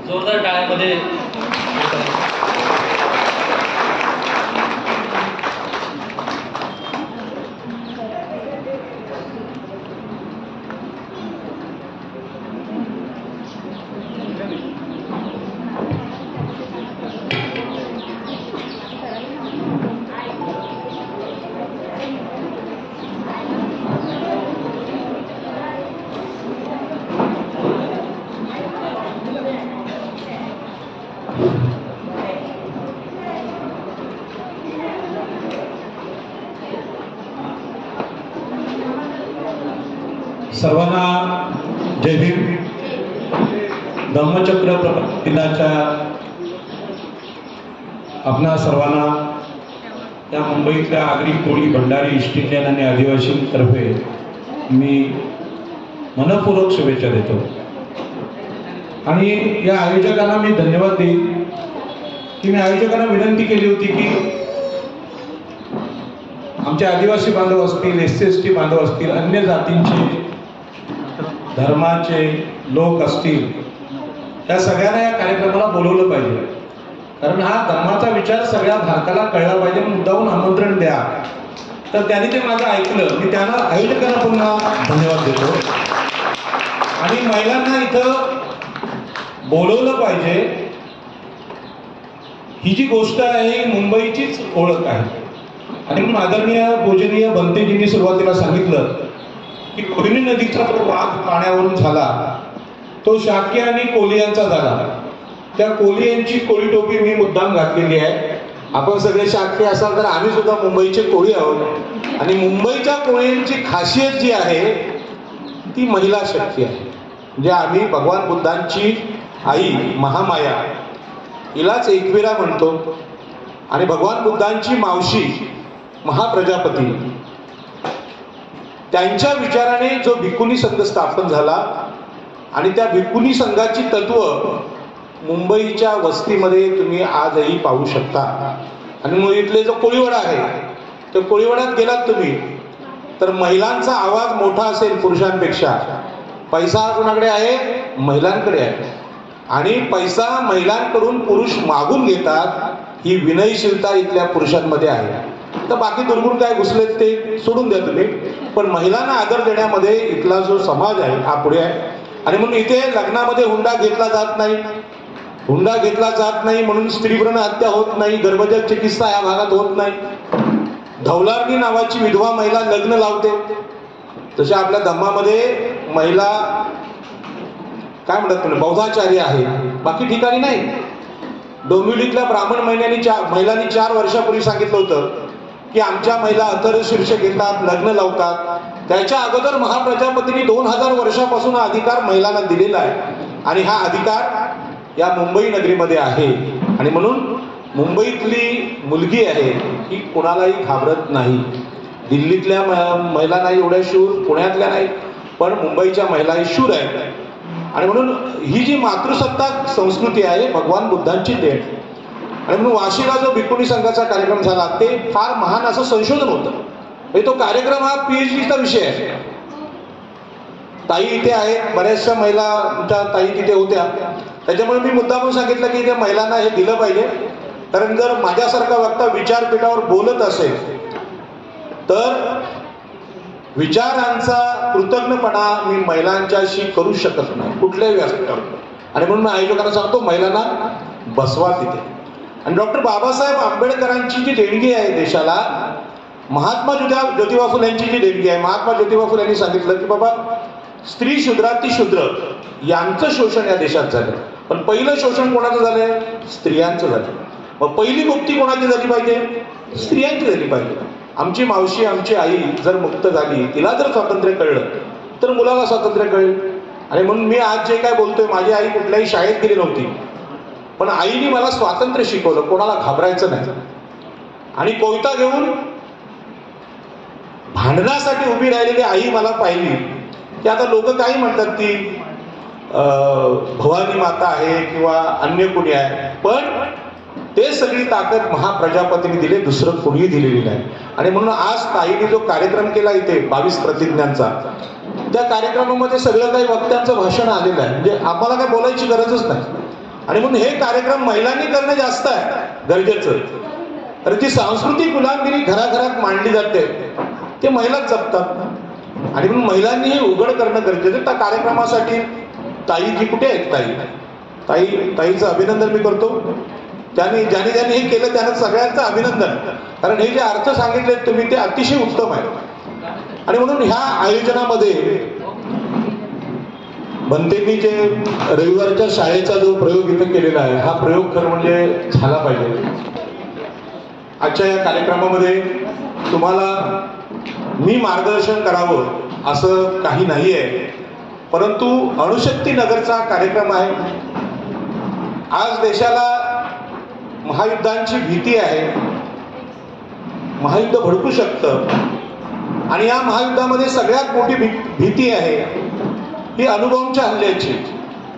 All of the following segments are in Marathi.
जोरदार टाळ्यामध्ये सर्वांना जय भीम. धम्मचक्र दिनाच्या आपणा सर्वांना या मुंबईतल्या आगरी कोळी भंडारी ईस्ट इंडियन आणि आदिवासींतर्फे मी मनपूर्वक शुभेच्छा देतो. आणि या आयोजकांना मी धन्यवाद देईन की मी आयोजकांना विनंती केली होती की आमचे आदिवासी बांधव असतील, SC/ST बांधव असतील, अन्य जातींचे धर्माचे लोक असतील, त्या सगळ्यांना या कार्यक्रमाला बोलवलं पाहिजे. कारण हा धर्माचा विचार सगळ्या भारताला कळला पाहिजे. मुद्दाहून आमंत्रण द्या. तर त्यांनी ते माझं ऐकलं. मी त्यांना आयोजकांना पुन्हा धन्यवाद देतो. आणि महिलांना इथं बोलवलं पाहिजे. ही जी गोष्ट आहे ही मुंबईचीच ओळख आहे. आणि म्हणून आदरणीय पूजनीय बनतेजींनी सुरुवातीला सांगितलं की रोहिणी नदीचा तो वाद पाण्यावरून झाला, तो शाक्य आणि कोलियांचा झाला. त्या कोलियांची कोळी टोपी मी मुद्दाम घातलेली आहे. आपण सगळे शाक्य असाल तर आम्ही सुद्धा मुंबईचे कोळी आहोत. आणि मुंबईच्या कोळींची खासियत जी आहे ती महिला शक्ती आहे. म्हणजे आम्ही भगवान बुद्धांची आई महामाया हिलाच एकविरा म्हणतो. आणि भगवान बुद्धांची मावशी महाप्रजापती, त्यांच्या विचाराने जो भिक्खुनी संघ स्थापन झाला आणि त्या भिक्खुनी संघाची तत्व मुंबईच्या वस्तीमध्ये तुम्ही आजही पाहू शकता. आणि मग इथले जो कोळीवाडा आहे त्या कोळीवाड्यात गेलात तुम्ही तर महिलांचा आवाज मोठा असेल पुरुषांपेक्षा. पैसा कोणाकडे आहे? महिलांकडे आहे. आणि पैसा महिलांकडून पुरुष मागून घेतात. ही विनयशीलता इथल्या पुरुषांमध्ये आहे. तर बाकी दुर्गुण काय घुसलेत ते सोडून द्या तुम्ही. पण महिलांना आदर देण्यामध्ये इथला जो समाज आहे हा पुढे आहे. आणि म्हणून इथे लग्नामध्ये हुंडा घेतला जात नाही. हुंडा घेतला जात नाही म्हणून स्त्रीभ्रूण हत्या होत नाही. गर्भजल चिकित्सा या भागात होत नाही. धवलारणी नावाची विधवा महिला लग्न लावते. तशा आपल्या धम्मामध्ये महिला काय म्हणतात तुम्ही बौद्धाचार्य आहे. बाकी ठिकाणी नाही. डोंबिवलीतल्या ब्राह्मण महिलांनी 4 वर्षापूर्वी सांगितलं होतं की आमच्या महिला अथर्व शीर्ष घेतात, लग्न लावतात. त्याच्या अगोदर महाप्रजापतींनी 2000 वर्षापासून हा अधिकार महिलांना दिलेला आहे. आणि हा अधिकार या मुंबई नगरीमध्ये आहे. आणि म्हणून मुंबईतली मुलगी आहे ही कोणालाही घाबरत नाही. दिल्लीतल्या महिला नाही एवढ्या शूर, पुण्यातल्या नाही, पण मुंबईच्या महिला ही शूर आहेत. आणि म्हणून ही जी मातृसत्ताक संस्कृती आहे भगवान बुद्धांची देण. आणि म्हणून वाशीला जो भिक्खुनी संघाचा कार्यक्रम झाला ते फार महान असं संशोधन होतं. तो कार्यक्रम हा PhDचा विषय आहे. ताई इथे आहेत, बऱ्याचशा महिला ताई तिथे होत्या. त्याच्यामुळे मी मुद्दामून सांगितलं की त्या महिलांना हे दिलं पाहिजे. कारण जर माझ्यासारखा वक्ता विचारपीठावर बोलत असेल तर विचारांचा कृतज्ञपणा मी महिलांच्याशी करू शकत नाही कुठल्याही व्यासपीठावर. आणि म्हणून मी आयोजकांना सांगतो महिलांना बसवा तिथे. आणि डॉक्टर बाबासाहेब आंबेडकरांची जी देणगी आहे देशाला, महात्मा ज्योतिबा फुले यांची जी देणगी आहे, महात्मा ज्योतिबा फुले यांनी सांगितलं की बाबा स्त्री शूद्राती शूद्र यांचं शोषण या देशात झालं. पण पहिलं शोषण कोणाचं झालंय? स्त्रियांचं झालं. मग पहिली मुक्ती कोणाची झाली पाहिजे? स्त्रियांची झाली पाहिजे. आमची मावशी, आमची आई जर मुक्त झाली, तिला जर स्वातंत्र्य कळलं तर मुलाला स्वातंत्र्य कळेल. आणि म्हणून मी आज जे काय बोलतोय, माझी आई कुठल्याही शाळेत गेली नव्हती, पण आईने मला स्वातंत्र्य शिकवलं, कोणाला घाबरायचं नाही. आणि कोयता घेऊन भांडणासाठी उभी राहिलेली आई मला पाहिली की आता लोक काही म्हणतात की भवानी माता आहे किंवा अन्य कोणी आहे, पण ते सगळी ताकद महाप्रजापतीने दिली, दुसरं कोणीही दिलेली नाही. आणि म्हणून आज ताईने जो कार्यक्रम केला इथे 22 प्रतिज्ञांचा, त्या कार्यक्रमामध्ये सगळं काही वक्त्यांचं भाषण आलेलं आहे. म्हणजे आम्हाला काही बोलायची गरजच नाही. आणि म्हणून हे कार्यक्रम महिलांनी करणं जास्त आहे गरजेचं. तर जी सांस्कृतिक गुलामगिरी घराघरात मांडली जाते ते महिलाच जपतात, आणि म्हणून महिलांनी हे उघड करणं गरजेचं. त्या कार्यक्रमासाठी ताईजी कुठे आहेत? ताईचं अभिनंदन मी करतो. ज्यांनी हे केलं त्यांना सगळ्यांचं अभिनंदन, कारण हे जे अर्थ सांगितले तुम्ही ते अतिशय उत्तम आहे. आणि म्हणून ह्या आयोजनामध्ये बनतेंनी जे रविवारच्या शाळेचा जो प्रयोग इथं केलेला आहे, हा प्रयोग खरं म्हणजे झाला पाहिजे. आजच्या या कार्यक्रमामध्ये तुम्हाला मी मार्गदर्शन करावं असं काही नाही आहे, परंतु अणुशक्ती नगरचा कार्यक्रम आहे. आज देशाला महायुद्धांची भीती आहे, महायुद्ध भडकू शकतं, आणि या महायुद्धामध्ये सगळ्यात मोठी भीती आहे ही अणुबॉम्बच्या हल्ल्याची.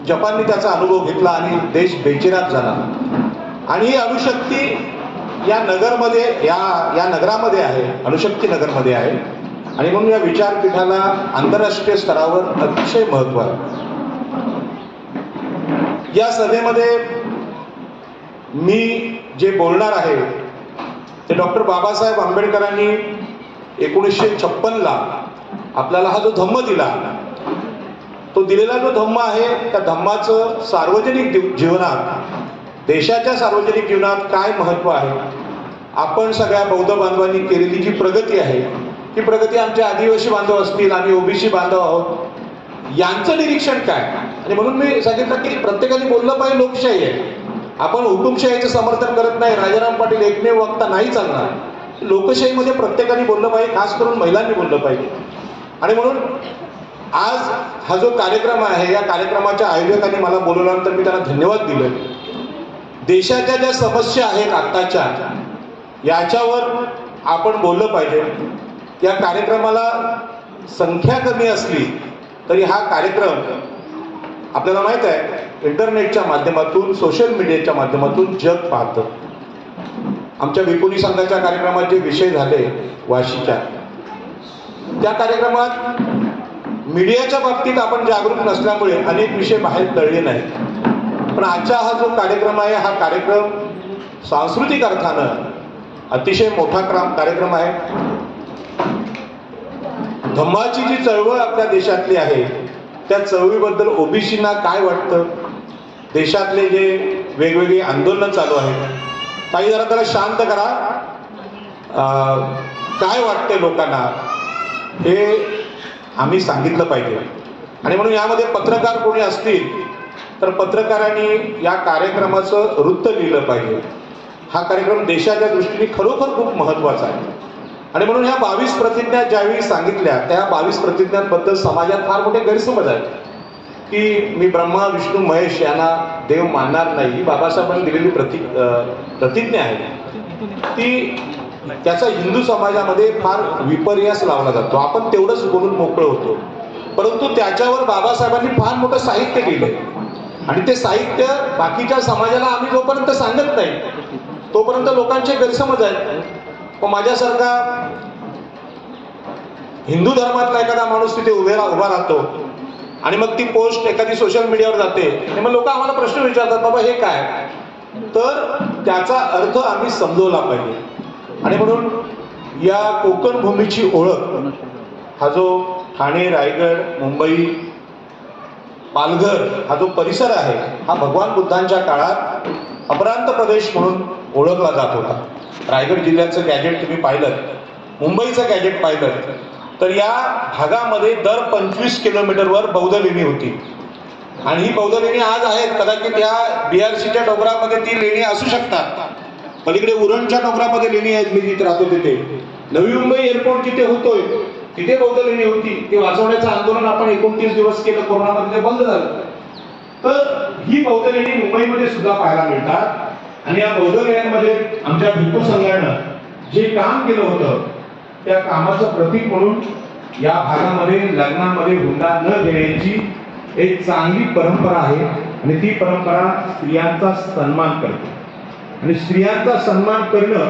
जपानने त्याचा अनुभव घेतला आणि देश बेचिराख झाला. आणि ही अणुशक्ती या नगरमध्ये या नगरामध्ये आहे, अणुशक्ती नगरमध्ये आहे. आणि म्हणून या विचारपीठाला आंतरराष्ट्रीय स्तरावर अतिशय महत्त्व आहे. या सभेमध्ये मी जे बोलणार आहे ते डॉक्टर बाबासाहेब आंबेडकरांनी 1956ला आपल्याला हा जो धम्म दिला, तो दिलेला जो धम्म आहे त्या धम्माचं सार्वजनिक जीवनात, देशाच्या सार्वजनिक जीवनात काय महत्त्व आहे, आपण सगळ्या बौद्ध बांधवांनी केलेली जी प्रगती आहे, ती प्रगती आमचे आदिवासी बांधव असतील, आम्ही ओबीसी बांधव आहोत, यांचं निरीक्षण काय. आणि म्हणून मी सांगितलं की प्रत्येकाने बोललं पाहिजे. लोकशाही आहे, आपण हुकुमशाहीचं समर्थन करत नाही. राजाराम पाटील एकमेव वक्ता नाही चालणार. लोकशाहीमध्ये प्रत्येकाने बोललं पाहिजे, खास करून महिलांनी बोललं पाहिजे. आणि म्हणून आज हा जो कार्यक्रम आहे, या कार्यक्रमाच्या आयोजकांनी मला बोलवल्यानंतर मी त्यांना धन्यवाद दिले. देशाच्या ज्या समस्या आहेत आत्ताच्या, याच्यावर आपण बोललं पाहिजे. या कार्यक्रमाला संख्या कमी असली तरी हा कार्यक्रम आपल्याला माहित आहे इंटरनेटच्या माध्यमातून, सोशल मीडियाच्या माध्यमातून जग पाहतं. आमच्या विपुली संघाच्या कार्यक्रमात जे विषय झाले वाशीच्या, त्या कार्यक्रमात मीडियाच्या बाबतीत आपण जागरूक नसल्यामुळे अनेक विषय बाहेर कळले नाहीत. पण आजचा हा जो कार्यक्रम आहे, हा कार्यक्रम सांस्कृतिक अर्थानं अतिशय मोठा कार्यक्रम आहे. धम्माची जी चळवळ आपल्या देशातली आहे, त्या चळवळीबद्दल ओबीसींना काय वाटतं, देशातले जे वेगवेगळे आंदोलन चालू आहेत, काही जरा त्याला शांत करा. काय वाटते लोकांना हे आम्ही सांगितलं पाहिजे. आणि म्हणून यामध्ये पत्रकार कोणी असतील तर पत्रकारांनी या कार्यक्रमाचं वृत्त लिहिलं पाहिजे. हा कार्यक्रम देशाच्या दृष्टीने खरोखर खूप महत्त्वाचा आहे. आणि म्हणून ह्या 22 प्रतिज्ञा ज्यावेळी सांगितल्या, त्या 22 प्रतिज्ञांबद्दल समाजात फार मोठे गैरसमज आहेत की मी ब्रह्मा विष्णू महेश यांना देव मानणार नाही. ही बाबासाहेबांनी दिलेली प्रतिज्ञा आहे, ती त्याचा हिंदू समाजामध्ये फार विपर्यास लावला जातो. आपण तेवढंच बोलून मोकळं होतो, परंतु त्याच्यावर बाबासाहेबांनी फार मोठं साहित्य लिहिलं. आणि ते साहित्य बाकीच्या समाजाला आम्ही जोपर्यंत सांगत नाही तोपर्यंत लोकांचे गैरसमज आहेत. पण माझ्यासारखा हिंदू धर्मातला एखादा माणूस तिथे उभा राहतो आणि मग ती पोस्ट एखादी सोशल मीडियावर जाते आणि मग लोक आम्हाला प्रश्न विचारतात, बाबा हे काय, तर त्याचा अर्थ आम्ही समजवला पाहिजे. आणि म्हणून या कोकण भूमीची ओळख, हा जो ठाणे, रायगड, मुंबई, पालघर हा जो परिसर आहे, हा भगवान बुद्धांच्या काळात अपरांत प्रदेश म्हणून ओळखला जात होता. रायगड जिल्ह्याचं गॅजेट तुम्ही पाहिलं, मुंबईचं गॅजेट पाहिलं, तर या भागामध्ये दर 25 किलोमीटरवर बौद्ध लेणी होती. आणि ही बौद्ध लेणी आज आहेत. कदाचित या BRCच्या डोंगरामध्ये ती लेणी असू शकतात. पलीकडे उरणच्या डोंगरामध्ये लेणी आहेत, मी जिथे राहतो तिथे. नवी मुंबई एअरपोर्ट जिथे होतोय तिथे बौद्ध लेणी होती. ती वाचवण्याचं आंदोलन आपण 29 दिवस केलं, कोरोनामध्ये बंद झालं. तर ही बौद्ध लेणी मुंबईमध्ये सुद्धा पाहायला मिळतात. आणि या बौद्ध लेण्यांमध्ये आमच्या भिक्खू संघानं जे काम केलं होतं त्या कामाचं प्रतीक म्हणून या भागामध्ये लग्नामध्ये हुंडा न देण्याची एक चांगली परंपरा आहे. आणि ती परंपरा स्त्रियांचा सन्मान करते. आणि स्त्रियांचा सन्मान करणं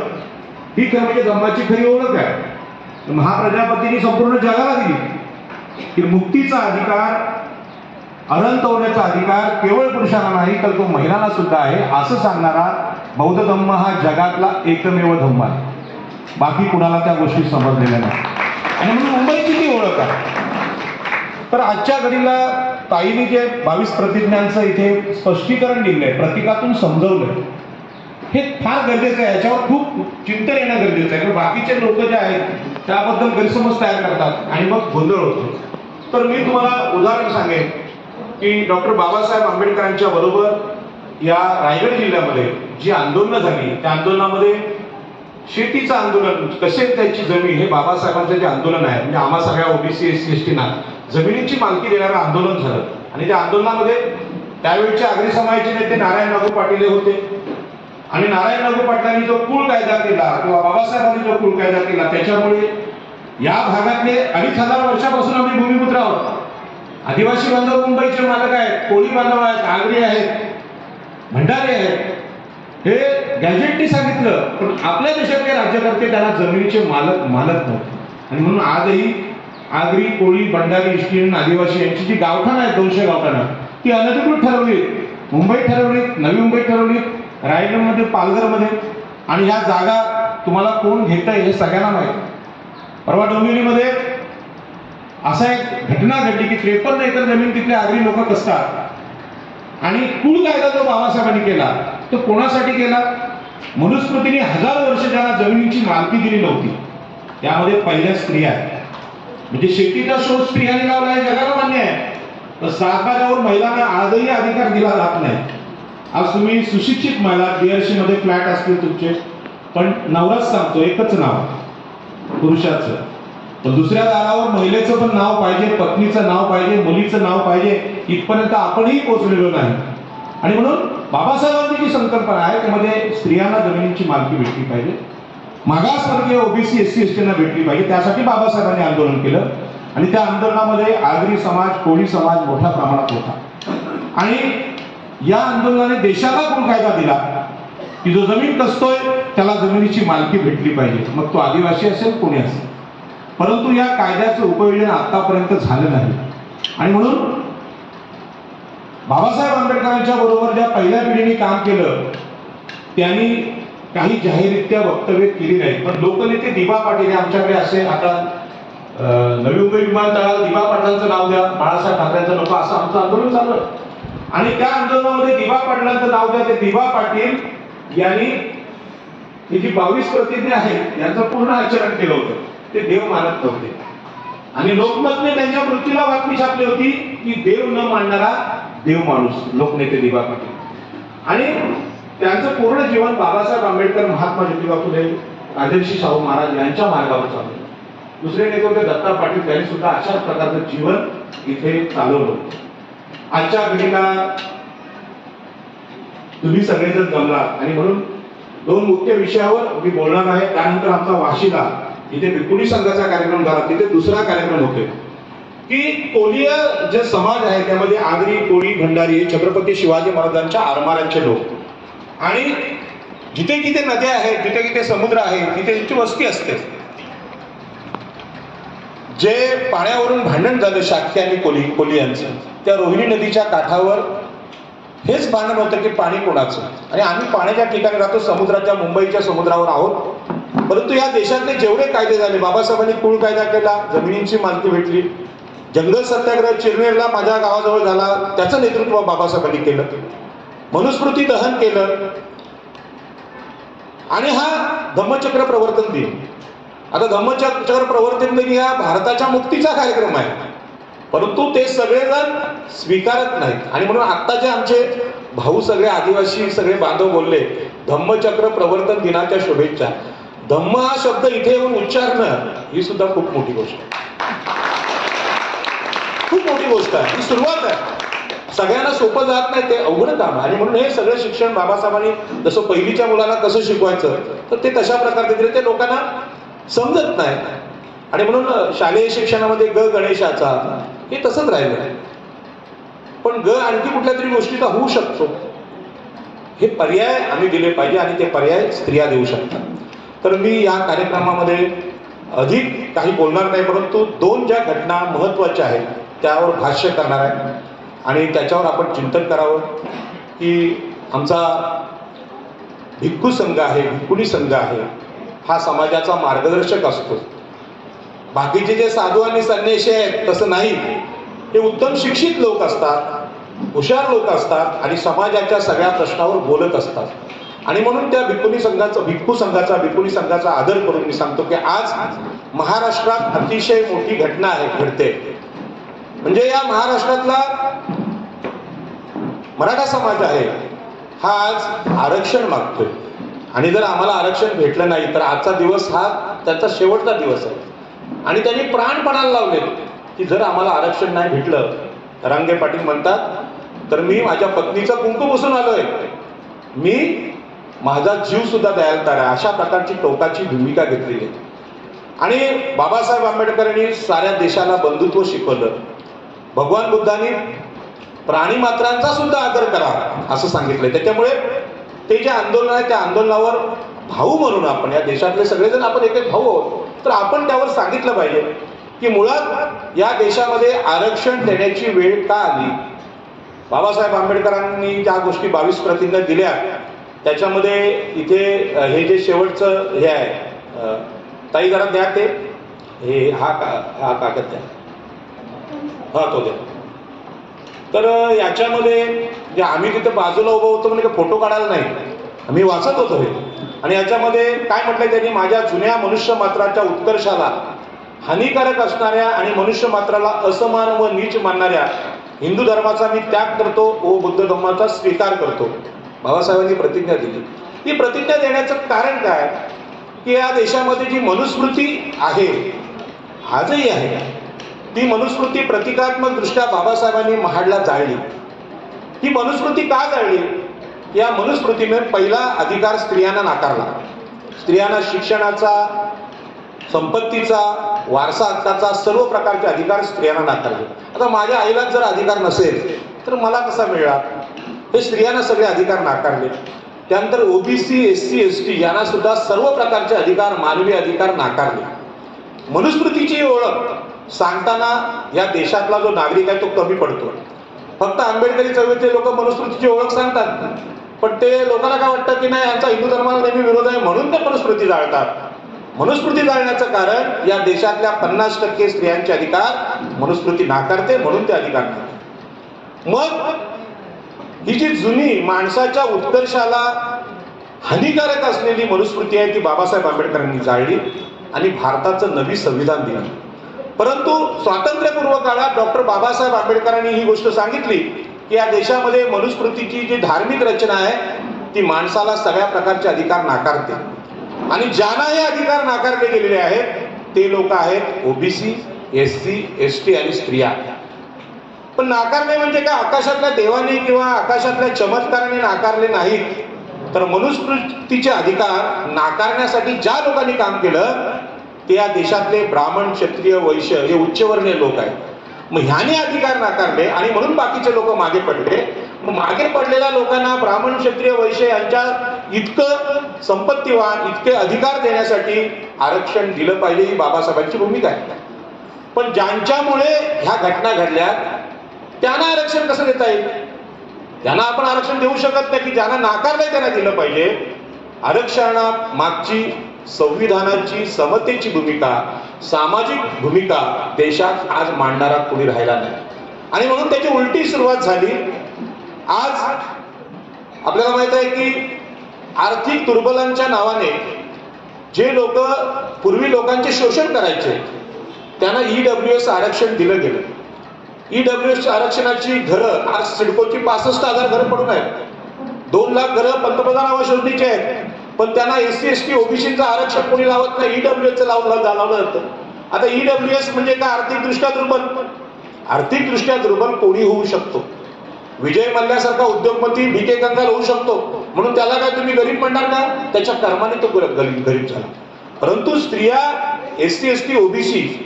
ही खरं म्हणजे धम्माची खरी ओळख आहे. महाप्रजापतींनी संपूर्ण जगाला दिली की मुक्तीचा अधिकार अनंत होण्याचा अधिकार केवळ पुरुषांना नाही तर तो महिलांना सुद्धा आहे असं सांगणारा बौद्ध धम्म हा जगातला एकमेव धम्म आहे. बाकी कुणाला त्या गोष्टी समजलेल्या नाही आणि म्हणून मुंबईची ती ओळख आहे. तर आजच्या घडीला ताईने जे 22 प्रतिज्ञांचं इथे स्पष्टीकरण दिलंय, प्रतीकातून समजवलंय, हे फार गरजेचं आहे. याच्यावर खूप चिंतन येणं गरजेचं आहे. बाकीचे लोक जे आहेत त्याबद्दल गैरसमज तयार करतात आणि मग गोंधळ होतो. तर मी तुम्हाला उदाहरण सांगेन की डॉक्टर बाबासाहेब आंबेडकरांच्या बरोबर या रायगड जिल्ह्यामध्ये जी आंदोलनं झाली त्या आंदोलनामध्ये शेतीचं आंदोलन, कसे त्याची जमीन, हे बाबासाहेबांचं जे आंदोलन आहे म्हणजे आम्हा सगळ्या ओबीसी एससी एसटीना जमिनीची मालकी देणारं आंदोलन झालं. आणि त्या आंदोलनामध्ये त्यावेळचे आगरी समाजाचे नेते नारायण नागू पाटील होते आणि नारायण नागू पाटलांनी जो कुळ कायदा केला किंवा बाबासाहेबांनी जो कुळ कायदा केला त्याच्यामुळे या भागातले 2500 वर्षापासून आम्ही भूमिपुत्र आहोत. आदिवासी बांधव मुंबईचे मालक आहेत, कोळी बांधव आहेत, आगरी आहेत, भंडारी आहेत. हे गॅजेटनी सांगितलं, पण आपल्या देशातले राज्यकर्ते त्याला जमिनीचे मालक नव्हते. आणि म्हणून आजही आगरी, कोळी, भंडारी, इष्टीन, आदिवासी यांची जी गावठाणं आहेत 200 गावठाणं ती अनधिकृत ठरवली. मुंबईत ठरवली, नवी मुंबईत ठरवली, रायगडमध्ये, पालघरमध्ये. आणि ह्या जागा तुम्हाला कोण घेतंय हे सगळ्यांना माहिती. परवा डोंबिवलीमध्ये असा एक घटना घडली की 53 एकर जमीन तिथले आगरी लोक कसतात आणि कुळ कायदा जो बाबासाहेबांनी केला तो कोणासाठी केला? मनुस्मृतीने 1000 वर्ष ज्यांना जमिनीची मालकी दिली नव्हती त्यामध्ये पहिल्या स्त्रिया आहेत. म्हणजे शेतीचा शोध स्त्रियांनी लावला आहे, जगाला मान्य आहे. तर सातबाऱ्यावर महिलांना आजही अधिकार दिला जात नाही. आज तुम्ही सुशिक्षित महिला BRC मध्ये फ्लॅट असतील तुमचे, पण नवराच सांगतो एकच नाव पुरुषाचं, पण दुसऱ्या दारावर महिलेचं पण नाव पाहिजे, पत्नीचं नाव पाहिजे, मुलीचं नाव पाहिजे. इथपर्यंत आपणही पोहोचलेलो नाही. आणि म्हणून बाबासाहेबांची जी संकल्पना आहे त्यामध्ये स्त्रियांना जमिनीची मालकी भेटली पाहिजे, मागासवर्गीय ओबीसी एससी एसटींना भेटली पाहिजे. त्यासाठी बाबासाहेबांनी आंदोलन केलं आणि त्या आंदोलनामध्ये आगरी समाज, कोळी समाज मोठ्या प्रमाणात होता. आणि या आंदोलनाने देशाला कोण कायदा दिला की जो जमीन कसतोय त्याला जमिनीची मालकी भेटली पाहिजे, मग तो आदिवासी असेल कोणी असेल. परंतु या कायद्याचं उपयोजन आतापर्यंत झालं नाही. आणि म्हणून बाबासाहेब आंबेडकरांच्या बरोबर ज्या पहिल्या पिढीने काम केलं त्यांनी काही जाहीररित्या वक्तव्य केली नाही. पण लोकनेते दिबा पाटील आमच्याकडे असे, आता नवी मुंबई विमानतळाला दिबा पाटलांचं नाव द्या, बाळासाहेब ठाकरेंचं नको, असं आमचं आंदोलन चाललं. आणि त्या आंदोलनामध्ये दिबा पाटलांचं नाव द्या, ते दिबा पाटील यांनी ही जी 22 प्रतिज्ञा आहेत यांचं पूर्ण आचरण केलं होतं. ते देव मानत नव्हते आणि लोकमतने त्यांच्या मृत्यूला बातमी छापली होती की देव न मानणारा देव माणूस, लोकनेते दिबा पाटील. आणि त्यांचं पूर्ण जीवन बाबासाहेब आंबेडकर, महात्मा ज्योतिबा फुले, राजर्षी शाहू महाराज यांच्या मार्गावर चाललं. दुसरे नेते होते दत्ता पाटील, त्यांनी सुद्धा अशाच प्रकारचं जीवन इथे चालवलं. आजच्या घडीला तुम्ही सगळेजण जमला आणि म्हणून 2 मुख्य विषयावर मी बोलणार आहे. त्यानंतर आमचा वाशीला इथे भिक्खुनी संघाचा कार्यक्रम झाला, तिथे दुसरा कार्यक्रम होते की कोलीय जे समाज आहे त्यामध्ये आगरी, कोळी, भंडारी हे छत्रपती शिवाजी महाराजांच्या आरमारांचे लोक. आणि जिथे जिथे नद्या आहेत, जिथे जिथे समुद्र आहे तिथे त्यांची वस्ती असते. जे पाण्यावरून भांडण झालं शाक्य आणि कोलियांचं, त्या रोहिणी नदीच्या काठावर हेच भांडण होतं की पाणी कोणाचं. आणि आम्ही पाण्याच्या ठिकाणी राहतो, समुद्राच्या, मुंबईच्या समुद्रावर आहोत. परंतु या देशातले जेवढे कायदे झाले, बाबासाहेबांनी कुळ कायदा केला, जमिनींची मालकी भेटली, जंगल सत्याग्रह चिरनेरला माझ्या गावाजवळ झाला, त्याचं नेतृत्व बाबासाहेबांनी केलं, मनुस्मृती दहन केलं. आणि हा धम्मचक्र प्रवर्तन दिन, आता धम्मचक्र प्रवर्तन दिन हा भारताच्या मुक्तीचा कार्यक्रम आहे, परंतु ते सगळेजण स्वीकारत नाहीत. आणि म्हणून आता जे आमचे भाऊ सगळे आदिवासी सगळे बांधव बोलले धम्मचक्र प्रवर्तन दिनाच्या शुभेच्छा, धम्म हा शब्द इथे येऊन उच्चारणं ही सुद्धा खूप मोठी गोष्ट आहे, खूप मोठी गोष्ट आहे. ही सुरुवात आहे. सगळ्यांना सोपं जात नाही, ते अवघड काम. आणि म्हणून हे सगळं शिक्षण बाबासाहेबांनी जसं पहिलीच्या मुलांना कसं शिकवायचं तर ते तशा प्रकारे दिले, ते लोकांना समजत नाही. आणि म्हणून शालेय शिक्षणामध्ये गणेशाचा हे तसंच राहिलं. पण आणखी कुठल्या तरी गोष्टीचा होऊ शकतो, हे पर्याय आम्ही दिले पाहिजे आणि ते पर्याय स्त्रिया देऊ शकतात. तर मी या कार्यक्रमामध्ये अधिक काही बोलणार नाही, परंतु 2 ज्या घटना महत्वाच्या आहेत त्यावर भाष्य करणार आहे. आणि त्याच्यावर आपण चिंतन करावं की आमचा भिक्खू संघ आहे, भिक्खुनी संघ आहे, हा समाजाचा मार्गदर्शक असतो. बाकीचे जे साधू आणि संन्यासी आहेत तसं नाही. हे उत्तम शिक्षित लोक असतात, हुशार लोक असतात आणि समाजाच्या सगळ्या प्रश्नावर बोलत असतात. आणि म्हणून त्या भिक्खुनी संघाचा आदर करून मी सांगतो की आज महाराष्ट्रात अतिशय मोठी घटना घडते. म्हणजे या महाराष्ट्रातला मराठा समाज आहे हा आज आरक्षण मागतोय. आणि जर आम्हाला आरक्षण भेटलं नाही तर आजचा दिवस हा त्याचा शेवटचा दिवस आहे. आणि त्यांनी प्राणपणाला लावले की जर आम्हाला आरक्षण नाही भेटलं, रांगे पाटील म्हणतात, तर मी माझ्या पत्नीचं कुंकू पुसून आलोय, मी माझा जीव सुद्धा द्यायला तयार आहे. अशा प्रकारची टोकाची भूमिका घेतलेली आहे. आणि बाबासाहेब आंबेडकरांनी साऱ्या देशाला बंधुत्व शिकवलं. भगवान बुद्धांनी प्राणी मात्रांचा सुद्धा आदर करा असं सांगितलंय. त्याच्यामुळे ते जे आंदोलन आहे त्या आंदोलनावर भाऊ म्हणून आपण या देशातले सगळेजण आपण एक एक भाऊ आहोत, तर आपण त्यावर सांगितलं पाहिजे की मुळात या देशामध्ये आरक्षण देण्याची वेळ का आली. बाबासाहेब आंबेडकरांनी ज्या गोष्टी 22 प्रतिज्ञा दिल्या त्याच्यामध्ये इथे हे जे शेवटचं हे आहे, ताई जरा द्या ते, हे हा कागद द्या, हा तो द्या. तर याच्यामध्ये जे आम्ही तिथे बाजूला उभं होतो म्हणजे फोटो काढायला नाही, आम्ही वाचत होतो हे. आणि याच्यामध्ये काय म्हटलंय त्यांनी, माझ्या जुन्या मनुष्य मात्राच्या उत्कर्षाला हानिकारक असणाऱ्या आणि मनुष्य मात्राला असमान व नीच मानणाऱ्या हिंदू धर्माचा मी त्याग करतो व बुद्ध धर्माचा स्वीकार करतो. बाबासाहेबांनी प्रतिज्ञा दिली. ही प्रतिज्ञा देण्याचं कारण काय की या देशामध्ये जी मनुस्मृती आहे आजही आहे, ती मनुस्मृती प्रतिकात्मक दृष्ट्या बाबासाहेबांनी महाडला जाळली. ही मनुस्मृती का जाळली? या मनुस्मृतीने पहिला अधिकार स्त्रियांना नाकारला. स्त्रियांना शिक्षणाचा, संपत्तीचा, वारसा हक्काचा, सर्व प्रकारचे अधिकार स्त्रियांना नाकारले. आता माझ्या आईलाच जर अधिकार नसेल तर मला कसा मिळणार? हे स्त्रियांना सगळे अधिकार नाकारले. त्यानंतर ओबीसी, एससी, एसटी यांना सुद्धा सर्व प्रकारचे अधिकार, मानवी अधिकार नाकारले. मनुस्मृतीची ओळख सांगताना या देशातला जो नागरिक आहे तो कमी पडतो. फक्त आंबेडकरी चळवळीचे लोक मनुस्मृतीची ओळख सांगतात, पण ते लोकांना काय वाटतं की नाही यांचा हिंदू धर्माला नेहमी विरोध आहे म्हणून ते मनुस्मृती जाळतात. मनुस्मृती जाळण्याचं कारण या देशातल्या 50% स्त्रियांचे अधिकार मनुस्मृती नाकारते, म्हणून ते अधिकार नाकारते. मग ही जी जुनी माणसाच्या उत्कर्षाला हानिकारक असलेली मनुस्मृती आहे ती बाबासाहेब आंबेडकरांनी जाळली आणि भारताचं नवी संविधान दिलं. परंतु स्वातंत्र्यपूर्व काळात डॉक्टर बाबासाहेब आंबेडकरांनी ही गोष्ट सांगितली की या देशामध्ये मनुस्मृतीची जी धार्मिक रचना आहे ती माणसाला सगळ्या प्रकारचे अधिकार नाकारते. आणि ज्यांना हे अधिकार नाकारले गेलेले आहेत ते लोक आहेत ओबीसी, एससी, एसटी आणि स्त्रिया. पण नाकारले म्हणजे काय आकाशातल्या देवाने किंवा आकाशातल्या चमत्काराने नाकारले नाहीत, तर मनुस्मृतीचे अधिकार नाकारण्यासाठी ज्या लोकांनी काम केलं ते या देशातले ब्राह्मण, क्षत्रिय, वैश्य हे उच्चवर्णीय लोक आहेत. मग ह्याने अधिकार नाकारले आणि म्हणून बाकीचे लोक मागे पडले. मग मागे पडलेल्या लोकांना ब्राह्मण, क्षत्रिय, वैश्य यांच्या इतकं संपत्तीवान, इतके अधिकार देण्यासाठी आरक्षण दिलं पाहिजे ही बाबासाहेबांची भूमिका आहे. पण ज्यांच्यामुळे ह्या घटना घडल्या त्यांना आरक्षण कसं देता येईल? त्यांना आपण आरक्षण देऊ शकत नाही की ज्यांना नाकारलंय त्यांना दिलं पाहिजे. आरक्षणा मागची संविधानाची, समतेची भूमिका, सामाजिक भूमिका देशात आज मांडणारा कोणी राहिला नाही. आणि म्हणून त्याची उलटी सुरुवात झाली. आज आपल्याला माहित आहे की आर्थिक दुर्बलांच्या नावाने जे लोक पूर्वी लोकांचे शोषण करायचे त्यांना ईडब्ल्यूएस आरक्षण दिलं गेलं. ईडब्ल्यूएस आरक्षणाची घरं आज सिडकोची 65,000 घरं पडून आहेत. 2 लाख घरं पंतप्रधान आवास योजनेची आहेत, पण त्यांना एससी, एसटी, ओबीसीचं आरक्षण कोणी लावत नाही, ईडब्ल्यूएसचं लावलं जातं. आता ईडब्ल्यूएस म्हणजे काय? आर्थिकदृष्ट्या दुर्बल. आर्थिकदृष्ट्या दुर्बल कोणी होऊ शकतो. विजय मल्ल्यासारखा उद्योगपती बीके कंगाल होऊ शकतो, म्हणून त्याला काय तुम्ही गरीब म्हणणार का? त्याच्या कर्माने तो गरीब झाला. परंतु स्त्रिया, एससी, एसटी, ओबीसी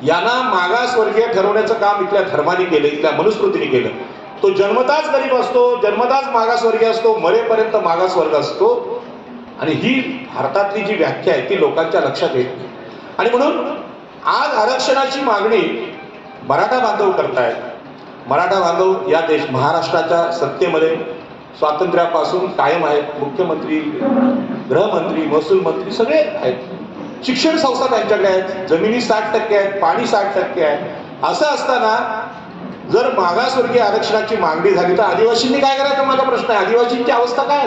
यांना मागासवर्गीय ठरवण्याचं काम इथल्या धर्माने केलं, इथल्या मनुस्मृतीने केलं. तो जन्मताच गरीब असतो, जन्मताच मागासवर्गीय असतो, मरेपर्यंत मागासवर्ग असतो. आणि ही भारतातली जी व्याख्या आहे ती लोकांच्या लक्षात येत नाही. आणि म्हणून आज आरक्षणाची मागणी मराठा बांधव करतायत. मराठा बांधव या महाराष्ट्राच्या सत्तेमध्ये स्वातंत्र्यापासून कायम आहेत. मुख्यमंत्री, गृहमंत्री, महसूल मंत्री सगळे आहेत. शिक्षण संस्था त्यांच्याकडे आहेत. जमिनी 60% आहेत, पाणी 60% आहे. असं असताना जर मागासवर्गीय आरक्षणाची मागणी झाली तर आदिवासींनी काय करायचं? माझा प्रश्न आहे. आदिवासींची अवस्था काय?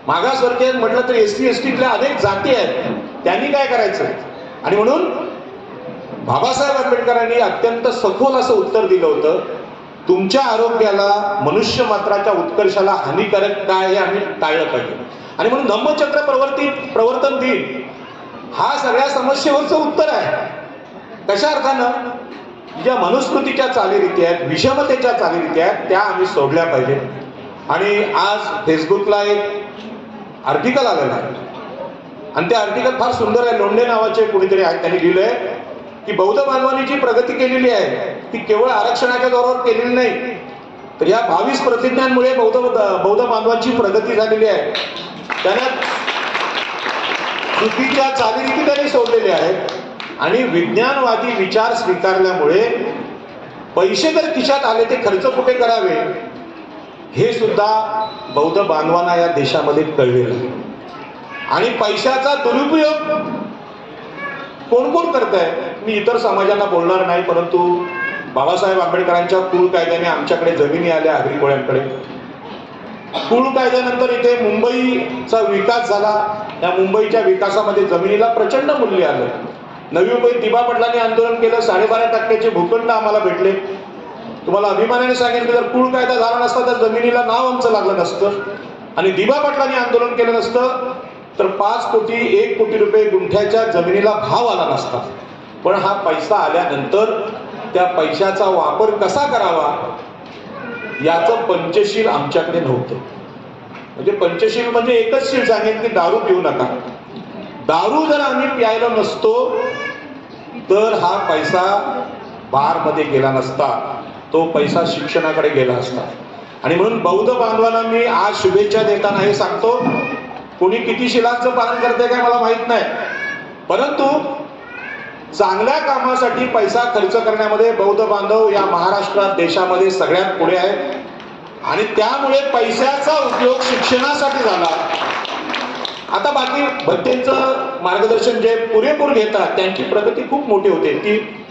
मागासवर्गीय म्हटलं तर SC STतल्या अनेक जाती आहेत, त्यांनी काय करायचं? आणि म्हणून बाबासाहेब आंबेडकरांनी अत्यंत सखोल असं उत्तर दिलं होतं, तुमच्या आरोग्याला, मनुष्य मात्राच्या उत्कर्षाला हानिकारक काय हे आम्ही टाळलं पाहिजे. आणि म्हणून धम्मचक्र प्रवर्तन दिन हा सगळ्या समस्येवरचं उत्तर आहे. कशा अर्थानं? ज्या मनुस्मृतीच्या चालीरीती आहेत, विषमतेच्या चालीरीती आहेत, त्या आम्ही सोडल्या पाहिजे. आणि आज फेसबुकला एक आर्टिकल आलेलं आहे आणि ते आर्टिकल फार सुंदर आहे. लोंढे नावाचे कोणीतरी आहेत, त्यांनी लिहिलंय की बौद्ध बांधवांनी जी प्रगती केलेली आहे ती केवळ आरक्षणाच्या जोरावर केलेली नाही, तर या 22 प्रतिज्ञांमुळे बौद्ध बांधवांची प्रगती झालेली आहे. त्यांना चुकीच्या चालीरीती त्यांनी सोडलेल्या आहेत आणि विज्ञानवादी विचार स्वीकारल्यामुळे पैसे जर खिशात आले ते खर्च कुठे करावे हे सुद्धा बौद्ध बांधवांना या देशामध्ये कळलेलं आहे. आणि पैशाचा दुरुपयोग कोण कोण करत आहे? मी इतर समाजांना बोलणार नाही, परंतु बाबासाहेब आंबेडकरांच्या कुळ कायद्याने आमच्याकडे जमिनी आल्या आगरी कोळ्यांकडे. कुळ कायद्यानंतर इथे मुंबईचा विकास झाला. या मुंबईच्या विकासामध्ये जमिनीला प्रचंड मूल्य आलं. नवी मुंबईत दिबा पाटलांनी आंदोलन केलं, 12.5% भूखंड आम्हाला भेटले. तुम्हाला अभिमानाने सांगितलं, जर कुळ कायदा झाला नसता तर जमिनीला नाव आमचं लागलं नसतं आणि दिबा पाटलांनी आंदोलन केलं नसतं तर 5 कोटी 1 कोटी रुपये गुंठ्याच्या जमिनीला भाव आला नसता. पण हा पैसा आल्यानंतर त्या पैशाचा वापर कसा करावा याचं पंचशील आमच्याकडे नव्हतं. म्हणजे पंचशील म्हणजे एकच शील सांगेल की दारू पिऊ नका. दारू जर आम्ही प्यायला नसतो तर हा पैसा बारमध्ये गेला नसता, तो पैसा शिक्षणाकडे गेला असता. आणि म्हणून बौद्ध बांधवांना मी आज शुभेच्छा देताना हे सांगतो, कोणी किती शिलांचं पालन करते काय मला माहित नाही, परंतु चांगल्या कामासाठी पैसा खर्च करण्यामध्ये बौद्ध बांधव या महाराष्ट्रात देशामध्ये सगळ्यात पुढे आहेत. आणि त्यामुळे पैशाचा उपयोग शिक्षणासाठी झाला. आता बाकी भत्तेंचं मार्गदर्शन जे पुरेपूर घेतात त्यांची प्रगती खूप मोठी होते, ती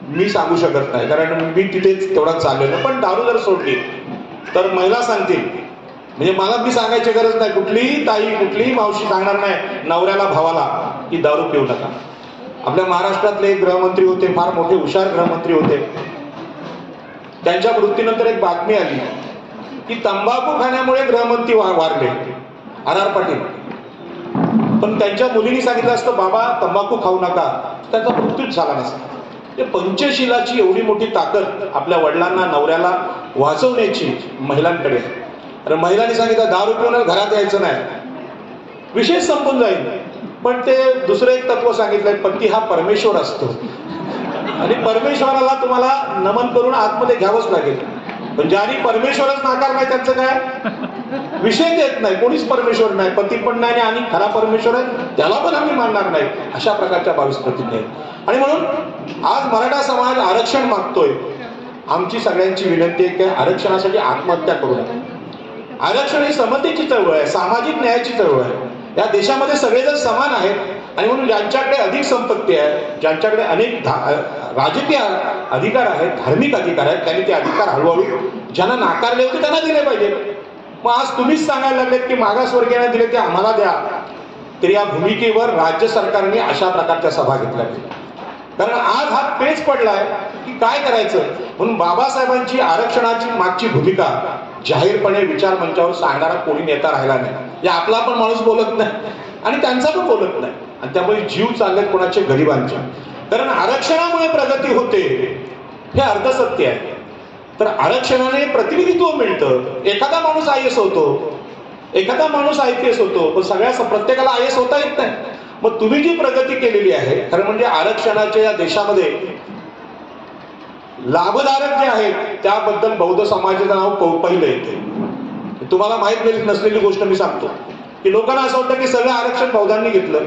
मी सांगू शकत नाही कारण मी तिथेच तेवढा चाललेलो. पण दारू जर सोडली तर महिला सांगतील, म्हणजे मला मी सांगायची गरज नाही, कुठलीही ताई कुठलीही मावशी सांगणार नाही नवऱ्याला भावाला की दारू पिऊ नका. आपल्या महाराष्ट्रातले एक गृहमंत्री होते, फार मोठे हुशार गृहमंत्री होते. त्यांच्या मृत्यूनंतर एक बातमी आली की तंबाखू खाण्यामुळे गृहमंत्री वारले, RR पाटील. पण त्यांच्या मुलींनी सांगितलं असतं बाबा तंबाखू खाऊ नका, त्यांचा मृत्यूच झाला नसता. पंचशिलाची एवढी मोठी ताकद आपल्या वडिलांना नवऱ्याला वाचवण्याची महिलांकडे. तर महिलांनी सांगितलं दारू पिऊन घरात यायचं नाही, विषय संपून जाईल. पण ते दुसरं एक तत्व सांगितलंय, पती हा परमेश्वर असतो आणि परमेश्वराला तुम्हाला नमन करून आतमध्ये घ्यावंच लागेल. पण ज्यांनी परमेश्वरच नाकार नाही त्यांचं काय विषय देत नाही, कोणीच परमेश्वर नाही, पती पण नाही आणि खरा परमेश्वर आहे त्याला पण आम्ही मानणार नाही, अशा प्रकारच्या 22 प्रतिज्ञा आहेत. आणि म्हणून आज मराठा समाज आरक्षण मागतोय. आमची सगळ्यांची विनंती आहे की आरक्षणासाठी आत्महत्या करू नये. आरक्षण ही समतेची चळवळ आहे, सामाजिक न्यायाची चळवळ आहे. या देशामध्ये सगळेजण समान आहेत आणि म्हणून ज्यांच्याकडे अधिक संपत्ती आहे, ज्यांच्याकडे अनेक राजकीय अधिकार आहेत, धार्मिक अधिकार आहेत, त्यांनी ते अधिकार हळूहळू ज्यांना नाकारले होते त्यांना दिले पाहिजे. मग आज तुम्हीच सांगायला लागलेत की मागासवर्गीयांना दिले ते आम्हाला द्या, तर या भूमिकेवर राज्य सरकारने अशा प्रकारच्या सभा घेतल्या पाहिजे. कारण आज हा पेच पडलाय की काय करायचं. म्हणून बाबासाहेबांची आरक्षणाची मागची भूमिका जाहीरपणे विचार मंचावर सांगणारा कोणी नेता राहिला नाही. आपला पण माणूस बोलत नाही आणि त्यांचा पण बोलत नाही आणि त्यामुळे जीव चाललेत कोणाचे गरिबांचे. कारण आरक्षणामुळे प्रगती होते हे अर्धसत्य आहे. तर आरक्षणाने प्रतिनिधित्व मिळतं. एखादा माणूस IAS होतो, एखादा माणूस IPS होतो, पण प्रत्येकाला IAS होता येत नाही. मग तुम्ही जी प्रगती केलेली आहे खरं म्हणजे आरक्षणाच्या या देशामध्ये लाभधारक जे आहेत त्याबद्दल बौद्ध समाजाचं नाव पहिलं येते. तुम्हाला माहित नसलेली गोष्ट मी सांगतो की लोकांना असं वाटतं की सगळं आरक्षण बौद्धांनी घेतलं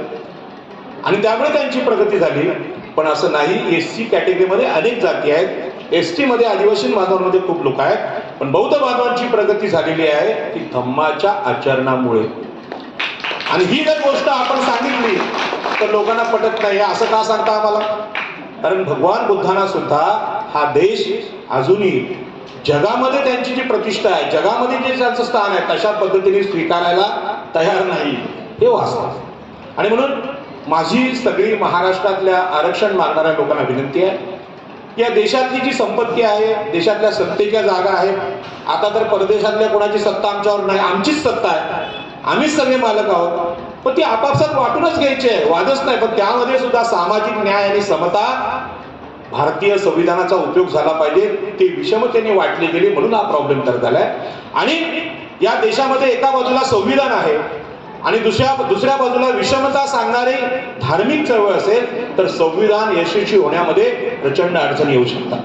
आणि त्यामुळे त्यांची प्रगती झाली, पण असं नाही. SC कॅटेगरीमध्ये अनेक जाती आहेत, एसटी मध्ये आदिवासी बांधवांमध्ये खूप लोक आहेत, पण बौद्ध बांधवांची प्रगती झालेली आहे ती धम्माच्या आचरणामुळे. आणि ही जर गोष्ट आपण सांगितली तर लोकांना पटत नाही. असं का सांगता आम्हाला? कारण भगवान बुद्धांना सुद्धा हा देश अजूनही जगामध्ये त्यांची जी प्रतिष्ठा आहे, जगामध्ये जे त्यांचं स्थान आहे, तशा पद्धतीने स्वीकारायला तयार नाही, हे वास्तव. आणि म्हणून माझी सगळी महाराष्ट्रातल्या आरक्षण मागणाऱ्या लोकांना विनंती आहे, या देशातली जी संपत्ती आहे, देशातल्या सत्तेच्या जागा आहेत, आता तर परदेशातल्या कोणाची सत्ता आमच्यावर नाही, आमचीच सत्ता आहे, आम्हीच सगळे मालक आहोत, पण ती आपापसात वाटूनच घ्यायची आहे, वादच नाही. पण त्यामध्ये सुद्धा सामाजिक न्याय आणि समता, भारतीय संविधानाचा उपयोग झाला पाहिजे. ते विषमतेने वाटले गेले म्हणून हा प्रॉब्लेम तर झालाय. आणि या देशामध्ये एका बाजूला संविधान आहे आणि दुसऱ्या बाजूला विषमता सांगणारी धार्मिक चळवळ असेल तर संविधान यशस्वी होण्यामध्ये प्रचंड अडचणी येऊ शकतात.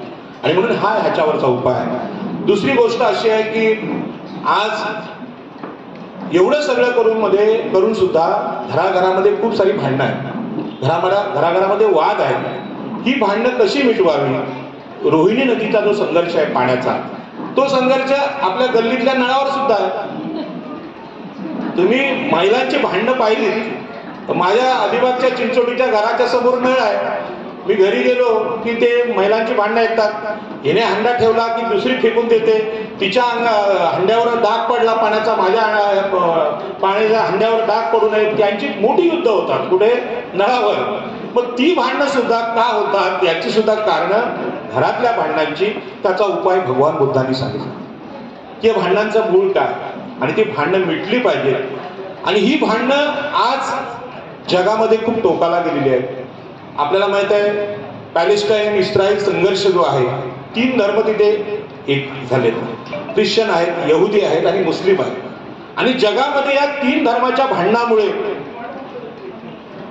आणि म्हणून हा ह्याच्यावरचा उपाय आहे. दुसरी गोष्ट अशी आहे की आज एवढं सगळं करून सुद्धा घराघरामध्ये खूप सारी भांडणं आहेत, घराघरामध्ये वाद आहेत. ही भांडणं कशी मिटवावी? रोहिणी नदीचा जो संघर्ष आहे पाण्याचा, तो संघर्ष आपल्या गल्लीतल्या नळावर सुद्धा आहे. तुम्ही महिलांची भांडणं पाहिली तर माझ्या अलिबागच्या चिंचोडीच्या घराच्या समोर नळ आहे. मी घरी गेलो की ते महिलांची भांडणं ऐकतात. हिने हंडा ठेवला की दुसरी फेकून देते, तिच्या हंड्यावर डाग पडला पाण्याचा, माझ्या पाण्याच्या हंड्यावर डाग पडू नये, त्यांची मोठी युद्ध होतात कुठे? नळावर. मग ती भांडणं सुद्धा का होतात याची सुद्धा कारणं घरातल्या भांडणांची. त्याचा उपाय भगवान बुद्धांनी सांगितला की भांडणांचं मूळ काय आणि ती भांडणं मिटली पाहिजे. आणि ही भांडणं आज जगामध्ये खूप टोकाला गेलेली आहेत. आपल्याला माहित आहे पॅलेस्टाईन इस्रायल संघर्ष जो आहे, 3 धर्म तिथे एक झालेत, ख्रिश्चन आहेत, यहुदी आहेत आणि मुस्लिम आहेत. आणि जगामध्ये या 3 धर्माच्या भांडणामुळे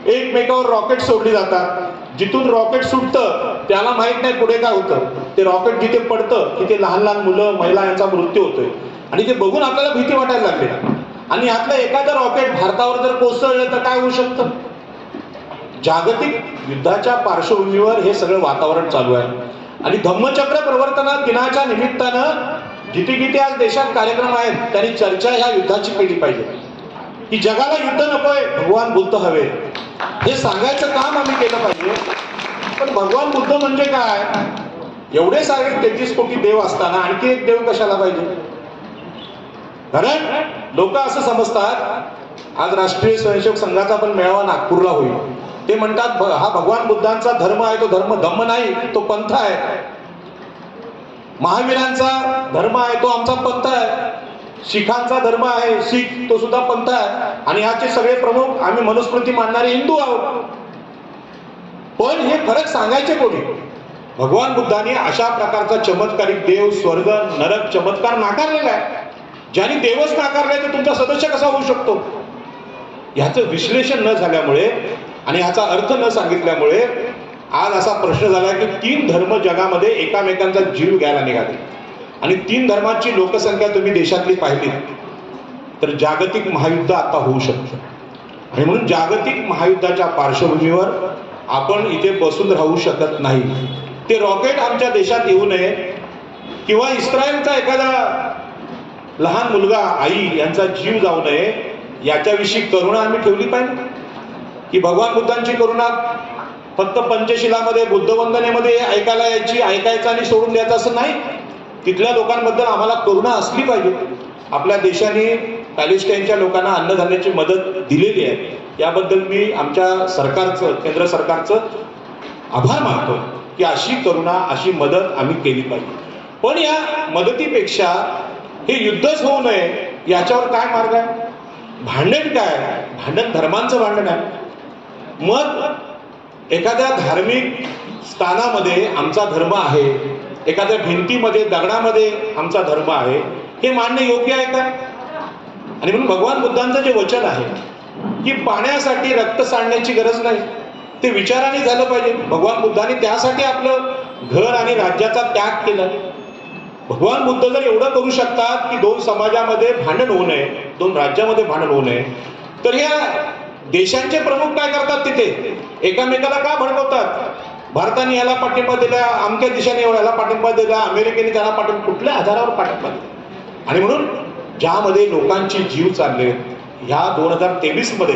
एकमेकावर रॉकेट सोडली जातात. जिथून रॉकेट सुटतं त्याला माहित नाही पुढे काय होतं. ते रॉकेट जिथे पडतं तिथे लहान लहान मुलं महिला यांचा मृत्यू होतोय. आणि ते बघून आपल्याला भीती वाटायला लागली. आणि यातलं एखादं रॉकेट भारतावर जर कोसळलं तर काय होऊ शकतं? जागतिक युद्धाच्या पार्श्वभूमीवर हे सगळं वातावरण चालू आहे. आणि धम्मचक्र प्रवर्तन दिनाच्या निमित्तानं जिथे जिथे आज देशात कार्यक्रम आहेत त्यांनी चर्चा ह्या युद्धाची केली पाहिजे की जगाला युद्ध नकोय, भगवान बुद्ध हवे, हे सांगायचं काम आम्ही केलं पाहिजे. पण भगवान बुद्ध म्हणजे काय? एवढे सारे 33 कोटी देव असताना आणखी एक देव कशाला पाहिजे? कारण लोक असं समजतात, आज राष्ट्रीय स्वयंसेवक संघाचा पण मेळावा नागपूरला होईल. ते म्हणतात हा भगवान बुद्धांचा धर्म आहे, तो धम्म नाही, तो पंथ आहे. महावीरांचा धर्म आहे, तो आमचा पंथ आहे. शिखांचा धर्म आहे, शीख, तो सुद्धा पंथ आहे. आणि याचे सगळे प्रमुख आम्ही मनुस्मृती मानणारे हिंदू आहोत. पण हे फरक सांगायचे कोणी? भगवान बुद्धांनी अशा प्रकारचा चमत्कारिक देव, स्वर्ग, नरक चमत्कार नाकारलेला आहे. ज्यांनी देवच नाकारलाय तर तुमचा सदस्य कसा होऊ शकतो? ह्याचं विश्लेषण न झाल्यामुळे आणि ह्याचा अर्थ न सांगितल्यामुळे आज असा प्रश्न झाला की 3 धर्म जगामध्ये एकामेकांचा जीव घ्यायला निघाले. आणि 3 धर्माची लोकसंख्या तुम्ही देशातली पाहिली तर जागतिक महायुद्ध आता होऊ शकतं. आणि म्हणून जागतिक महायुद्धाच्या पार्श्वभूमीवर आपण इथे बसून राहू शकत नाही. ते रॉकेट आमच्या देशात येऊ नये किंवा इस्रायलचा एखादा लहान मुलगा, आई यांचा जीव जाऊ नये याच्याविषयी करुणा आम्ही ठेवली पाहिजे. की भगवान बुद्धांची करुणा फक्त पंचशिलामध्ये, बुद्धवंदनेमध्ये ऐकायला यायची, ऐकायचं आणि सोडून द्यायचं असं नाही. तिथल्या लोकांबद्दल आम्हाला करुणा असली पाहिजे. आपल्या देशाने पॅलेस्टाईनच्या लोकांना अन्नधान्याची मदत दिलेली आहे, याबद्दल मी आमच्या सरकारचं, केंद्र सरकारचं आभार मानतो की अशी करुणा, अशी मदत आम्ही केली पाहिजे. पण या मदतीपेक्षा हे युद्धच होऊ नये याच्यावर काय मार्ग आहे? भांडण काय? भांडण धर्मांचं भांडण आहे. मग एखाद्या धार्मिक स्थानामध्ये आमचा धर्म आहे, एखाद्या भिंतीमध्ये, दगडामध्ये आमचा धर्म आहे, हे मानणं योग्य आहे का? आणि म्हणून भगवान बुद्धांचं जे वचन आहे की पाण्यासाठी रक्त सांडण्याची गरज नाही, ते विचाराने झालं पाहिजे. भगवान बुद्धांनी त्यासाठी आपलं घर आणि राज्याचा त्याग केला. भगवान बुद्ध जर एवढं करू शकतात की 2 समाजामध्ये भांडण होऊ नये, 2 राज्यामध्ये भांडण होऊ नये, तर या देशांचे प्रमुख काय करतात? तिथे एकामेकाला का भडकवतात? भारताने याला पाठिंबा दिला, अमक्या देशाने याला पाठिंबा दिला, अमेरिकेने त्याला पाठिंबा, कुठल्या आधारावर पाठिंबा दिला? आणि म्हणून ज्यामध्ये लोकांचे जीव चालले, ह्या 2023 मध्ये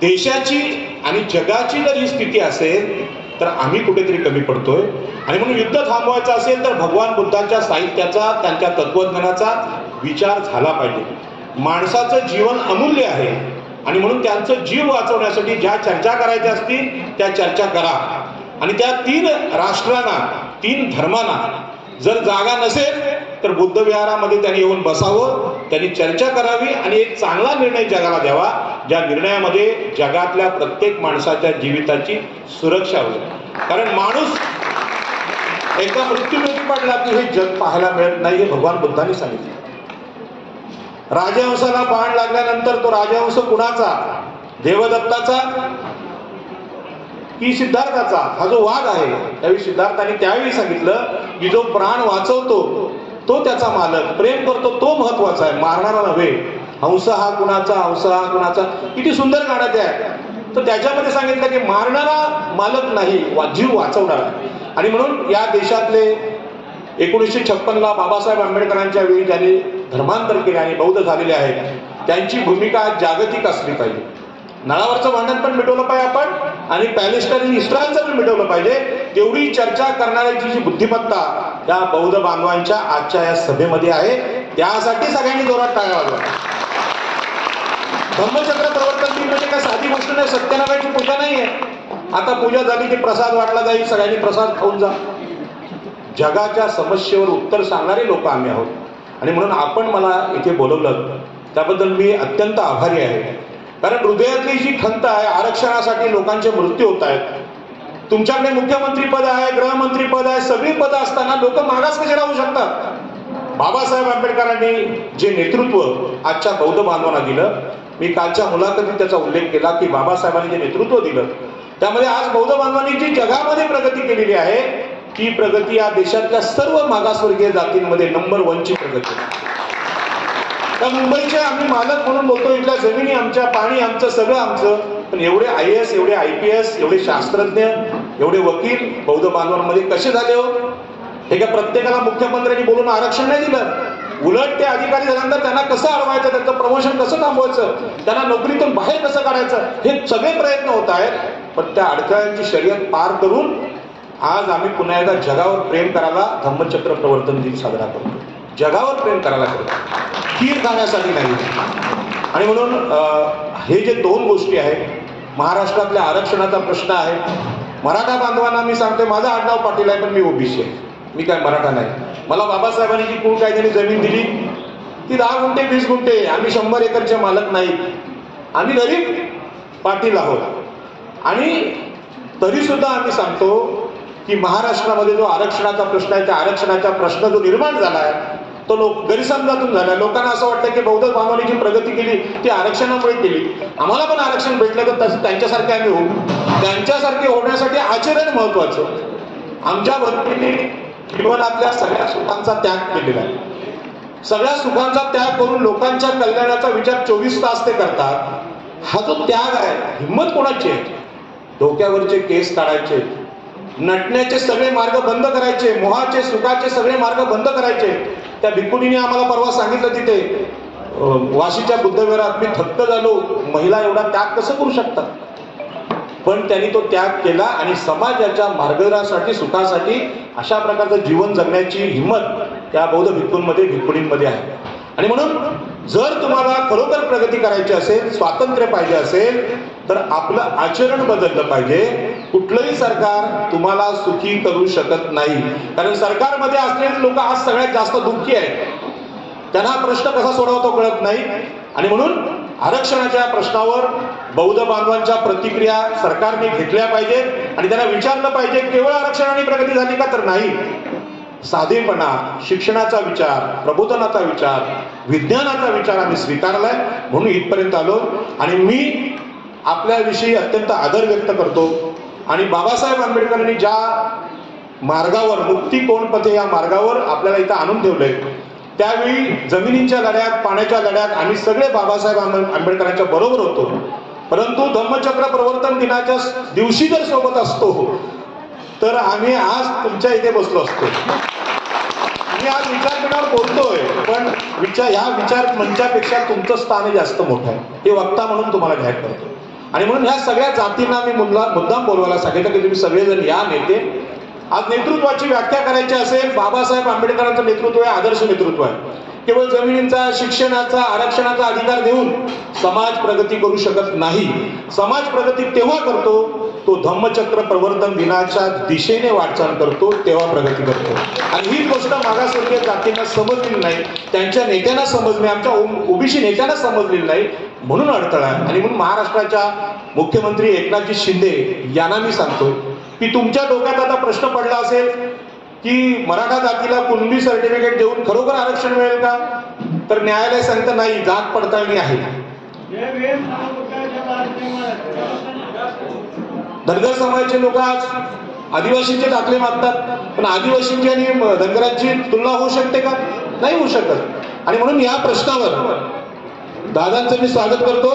देशाची आणि जगाची जर ही स्थिती असेल तर आम्ही कुठेतरी कमी पडतोय. आणि म्हणून युद्ध थांबवायचं असेल तर भगवान बुद्धांच्या साहित्याचा, त्यांच्या तत्वज्ञानाचा विचार झाला पाहिजे. माणसाचं जीवन अमूल्य आहे आणि म्हणून त्यांचं जीव वाचवण्यासाठी ज्या चर्चा करायच्या असतील त्या चर्चा करा. आणि त्या 3 राष्ट्रांना, 3 धर्मांना जर जागा नसेल तर बुद्ध विहारामध्ये त्यांनी येऊन बसावं, त्यांनी चर्चा करावी आणि एक चांगला निर्णय जगाला द्यावा, ज्या निर्णयामध्ये जगातल्या प्रत्येक माणसाच्या जीविताची सुरक्षा होईल. कारण माणूस एकदा मृत्यूमुखी पडला की हे जग पाहायला मिळत नाही, हे भगवान बुद्धांनी सांगितलं. राजहंसाला बाण लागल्यानंतर तो राजहंस कुणाचा? देवदत्ताचा की सिद्धार्थाचा? हा जो वाघ आहे, त्यावेळी सिद्धार्थाने त्यावेळी सांगितलं की जो प्राण वाचवतो तो त्याचा मालक, प्रेम करतो तो महत्वाचा आहे, मारणारा नव्हे. हंस हा कुणाचा, हंस हा कुणाचा, किती सुंदर गाणं ते आहे. तर त्याच्यामध्ये सांगितलं की मारणारा मालक नाही, जीव वाचवणारा. आणि म्हणून या देशातले 1956 ला बाबासाहेब आंबेडकरांच्या वेळी ज्यांनी धर्मांतर केले आणि बौद्ध झालेले आहेत, त्यांची भूमिका जागतिक असली पाहिजे. नळावरचं भांडण पण मिटवलं पाहिजे आपण आणि पॅलेस्टाईन इस्रायलचं पण मिटवलं पाहिजे. तेवढी चर्चा करणाऱ्याची जी बुद्धिमत्ता त्या बौद्ध बांधवांच्या आजच्या या सभेमध्ये आहे. त्यासाठी सगळ्यांनी जोरात टाळ्या वाजवा. धम्मचक्र प्रवर्तन दिन म्हणजे काय साधी गोष्ट नाही, सत्यनारायणाची पूजा नाही आहे. आता पूजा झाली की प्रसाद वाटला जाईल, सगळ्यांनी प्रसाद खाऊन जा. जगाच्या समस्येवर उत्तर सांगणारे लोक आम्ही आहोत. आणि म्हणून आपण मला इथे बोलवलं त्याबद्दल मी अत्यंत आभारी आहे. कारण हृदयातली जी खंत आहे, आरक्षणासाठी लोकांचे मृत्यू होत आहेत. तुमच्याकडे मुख्यमंत्री पद आहे, गृहमंत्री पद आहे, सगळी पद असताना लोक मागास कसे राहू शकतात? बाबासाहेब आंबेडकरांनी जे नेतृत्व आजच्या बौद्ध बांधवांना दिलं, मी कालच्या मुलाखतीत त्याचा उल्लेख केला की बाबासाहेबांनी जे नेतृत्व दिलं त्यामध्ये आज बौद्ध बांधवांनी जी जगामध्ये प्रगती केलेली आहे, ती प्रगती या देशातल्या सर्व मागासवर्गीय जातींमध्ये नंबर 1 ची प्रगती. तर मुंबईचे आम्ही मालक म्हणून बोलतो, इथल्या जमिनी आमच्या, पाणी आमचं, सगळं आमचं. पण एवढे IAS, एवढे IPS, एवढे शास्त्रज्ञ, एवढे वकील बौद्ध बांधवांमध्ये कसे झाले हो? हे का प्रत्येकाला मुख्यमंत्र्यांनी बोलून आरक्षण नाही दिलं? उलट ते अधिकारी झाल्यानंतर त्यांना कसं अडवायचं, त्यांचं प्रमोशन कसं थांबवायचं, त्यांना नोकरीतून बाहेर कसं काढायचं, हे सगळे प्रयत्न होत आहेत. पण त्या अडथळ्यांची शर्यत पार करून आज आम्ही पुन्हा एकदा जगावर प्रेम करायला धम्मचक्र प्रवर्तन दिन साजरा करतो. जगावर प्रेम करायला करतो, खीर खाण्यासाठी नाही. आणि म्हणून हे जे 2 गोष्टी आहेत, महाराष्ट्रातल्या आरक्षणाचा प्रश्न आहे. मराठा बांधवांना मी सांगते, माझा आडनाव पाटील आहे पण मी ओबीसी आहे, मी काय मराठा नाही. मला बाबासाहेबांनी जी कुल कायद्याने जमीन दिली ती 10 गुंठे 20 गुंठे, आम्ही 100 एकरचे मालक नाही, आम्ही गरीब पाटील आहोत. आणि तरी सुद्धा आम्ही सांगतो की महाराष्ट्रामध्ये जो आरक्षणाचा प्रश्न आहे, त्या आरक्षणाचा प्रश्न जो निर्माण झाला आहे तो गैरसमजातून झाला. लोकांना असं वाटतं की बौद्ध बांधवांनी जी प्रगती केली ती आरक्षणामुळे केली, आम्हाला पण आरक्षण भेटलं तर तसं त्यांच्यासारखे आम्ही होऊ. त्यांच्यासारखे होण्यासाठी आचरण महत्वाचं. आमच्या भक्तीने जीवनातल्या सगळ्या सुखांचा त्याग केलेला आहे. सगळ्या सुखांचा त्याग करून लोकांच्या कल्याणाचा विचार 24 तास ते करतात. हा जो त्याग आहे, हिंमत कोणाची आहे? डोक्यावरचे केस काढायचे, नटण्याचे सगळे मार्ग बंद करायचे, मोहाचे सुखाचे सगळे मार्ग बंद करायचे. त्या भिक्खुनीने आम्हाला परवा सांगितलं तिथे वाशीच्या बुद्धविहारात, मी थक्क झालो, महिला एवढा त्याग कसं करू शकतात? पण त्यांनी तो त्याग केला आणि समाजाच्या मार्गदर्शनासाठी, सुखासाठी अशा प्रकारचं जीवन जगण्याची हिंमत त्या बौद्ध भिक्खूंमध्ये, भिक्खुणींमध्ये आहे. आणि म्हणून जर तुम्हाला खरोखर प्रगती करायची असेल, स्वातंत्र्य पाहिजे असेल तर आपलं आचरण बदललं पाहिजे. कुठलंही सरकार तुम्हाला सुखी करू शकत नाही. कारण सरकारमध्ये असलेले लोक आज सगळ्यात जास्त दुःखी आहेत. त्यांना प्रश्न कसा सोडवतो कळत नाही. आणि म्हणून आरक्षणाच्या प्रश्नावर बौद्ध बांधवांच्या प्रतिक्रिया सरकारने घेतल्या पाहिजेत आणि त्यांना विचारलं पाहिजे केवळ आरक्षणाने प्रगती झाली का? तर नाही. साधेपणा, शिक्षणाचा विचार, प्रबोधनाचा विचार, विज्ञानाचा विचार आम्ही स्वीकारलाय. म्हणून इथपर्यंत आलो आणि मी आपल्याविषयी अत्यंत आदर व्यक्त करतो. आणि बाबासाहेब आंबेडकरांनी ज्या मार्गावर, मुक्ती कोण पथे या मार्गावर आपल्याला इथं आणून ठेवलंय, त्यावेळी जमिनीच्या लढ्यात, पाण्याच्या लढ्यात आम्ही सगळे बाबासाहेब आंबेडकरांच्या बरोबर होतो. परंतु धम्मचक्र प्रवर्तन दिनाच्या दिवशी जर सोबत असतो तर आम्ही आज तुमच्या इथे बसलो असतो. मी आज विचारपीठावर बोलतोय, पण ह्या विचार मंचापेक्षा तुमचं स्थान जास्त मोठं आहे, हे वक्ता म्हणून तुम्हाला जाहीर करतो. आणि म्हणून ह्या सगळ्या जातींना मी मुद्दाम बोलवायला सांगितलं की तुम्ही सगळेजण या नेते. आज नेतृत्वाची व्याख्या करायची असेल, बाबासाहेब आंबेडकरांचं नेतृत्व आहे, आदर्श नेतृत्व आहे. केवळ जमिनींचा, शिक्षणाचा, आरक्षणाचा अधिकार देऊन समाज प्रगती करू शकत नाही. समाज प्रगती तेव्हा करतो तो धम्मचक्र प्रवर्तन दिनाच्या दिशेने वाटचाल करतो, तेव्हा प्रगती करतो. आणि ही गोष्ट मागासवर्गीय जातींना समजलेली नाही, त्यांच्या नेत्यांना समजली, आमच्या ओबीसी नेत्यांना समजलेली नाही, म्हणून अडथळा आहे. आणि म्हणून महाराष्ट्राच्या मुख्यमंत्री एकनाथजी शिंदे यांना मी सांगतो की तुमच्या डोक्यात आता प्रश्न पडला असेल की मराठा जातीला कुणबी सर्टिफिकेट देऊन खरोखर आरक्षण मिळेल का, तर न्यायालय सांगतं नाही, जात पडताळणी आहे. धनगर समाजाचे लोक आज आदिवासींचे दाखले मागतात, पण आदिवासींची आणि धनगरांची तुलना होऊ शकते का? नाही होऊ शकत. आणि म्हणून या प्रश्नावर दादांचं मी स्वागत करतो.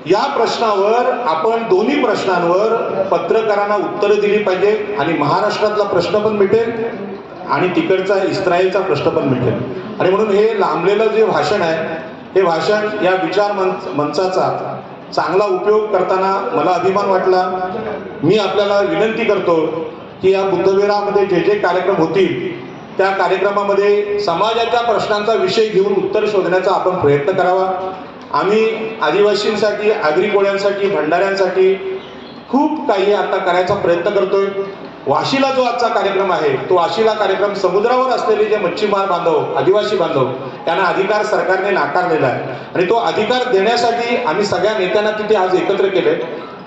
या प्रश्नावर आपण दोन्ही प्रश्नांवर पत्रकारांना उत्तरं दिली पाहिजे आणि महाराष्ट्रातला प्रश्न पण मिटेल आणि तिकडचा इस्रायलचा प्रश्न पण मिटेल. आणि म्हणून हे लांबलेलं जे भाषण आहे, हे भाषण या विचार मंचाचा चांगला उपयोग करताना मला अभिमान वाटला. मी आपल्याला विनंती करतो की या बुद्धविहारामध्ये जे जे कार्यक्रम होतील त्या कार्यक्रमामध्ये समाजाच्या प्रश्नांचा विषय घेऊन उत्तर शोधण्याचा आपण प्रयत्न करावा. आम्ही आदिवासींसाठी, आगरी कोळ्यांसाठी, भंडाऱ्यांसाठी खूप काही आता करायचा प्रयत्न करतोय. वाशीला जो आजचा कार्यक्रम आहे, तो वाशीला कार्यक्रम समुद्रावर असलेले जे मच्छीमार बांधव, आदिवासी बांधव, त्यांना अधिकार सरकारने नाकारलेला आहे आणि तो अधिकार देण्यासाठी आम्ही सगळ्या नेत्यांना तिथे आज एकत्र केले.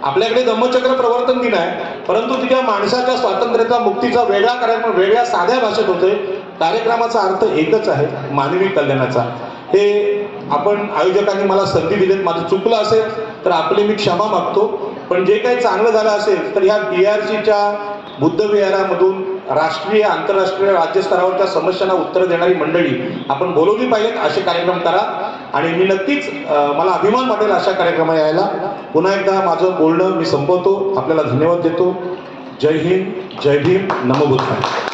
आपल्याकडे धम्मचक्र प्रवर्तन दिन आहे, परंतु तिथे माणसाच्या स्वातंत्र्याचा, मुक्तीचा वेगळा कार्यक्रम वेगळ्या साध्या भाषेत होतोय. कार्यक्रमाचा अर्थ एकच आहे, मानवी कल्याणाचा. हे आपण आयोजकांनी मला संधी दिलीत, माझं चुकलं असेल तर आपली मी क्षमा मागतो. पण जे काही चांगलं झालं असेल तर ह्या BRCच्या बुद्धविहारामधून राष्ट्रीय, आंतरराष्ट्रीय, राज्यस्तरावरच्या समस्यांना उत्तर देणारी मंडळी आपण बोलवली पाहिजेत. असे कार्यक्रम करा आणि मी नक्कीच, मला अभिमान वाटेल अशा कार्यक्रमाला यायला. पुन्हा एकदा माझं बोलणं मी संपवतो. आपल्याला धन्यवाद देतो. जय हिंद, जय भीम, नमो बुद्धाय.